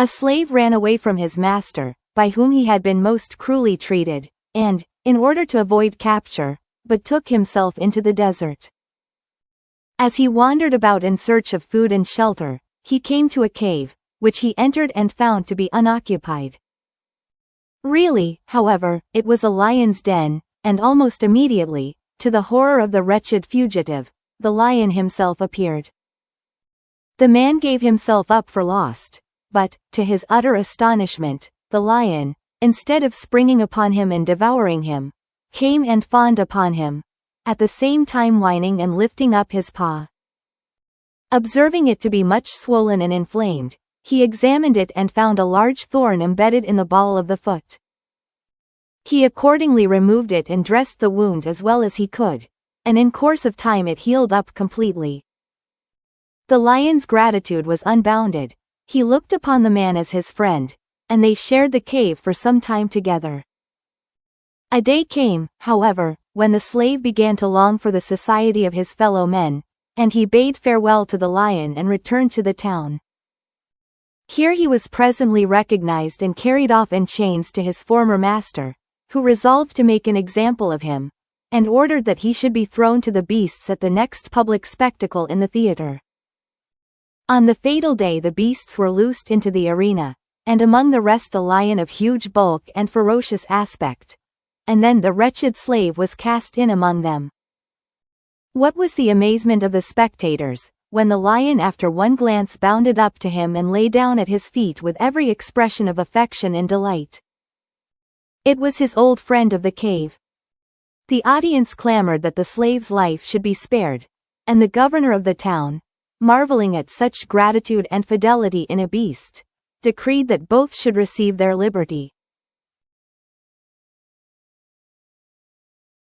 A slave ran away from his master, by whom he had been most cruelly treated, and, in order to avoid capture, betook himself into the desert. As he wandered about in search of food and shelter, he came to a cave, which he entered and found to be unoccupied. Really, however, it was a lion's den, and almost immediately, to the horror of the wretched fugitive, the lion himself appeared. The man gave himself up for lost, but, to his utter astonishment, the lion, instead of springing upon him and devouring him, came and fawned upon him, at the same time whining and lifting up his paw. Observing it to be much swollen and inflamed, he examined it and found a large thorn embedded in the ball of the foot. He accordingly removed it and dressed the wound as well as he could, and in course of time it healed up completely. The lion's gratitude was unbounded. He looked upon the man as his friend, and they shared the cave for some time together. A day came, however, when the slave began to long for the society of his fellow men, and he bade farewell to the lion and returned to the town. Here he was presently recognized and carried off in chains to his former master, who resolved to make an example of him, and ordered that he should be thrown to the beasts at the next public spectacle in the theater. On the fatal day the beasts were loosed into the arena, and among the rest a lion of huge bulk and ferocious aspect, and then the wretched slave was cast in among them. What was the amazement of the spectators, when the lion after one glance bounded up to him and lay down at his feet with every expression of affection and delight. It was his old friend of the cave. The audience clamored that the slave's life should be spared, and the governor of the town, marveling at such gratitude and fidelity in a beast, decreed that both should receive their liberty.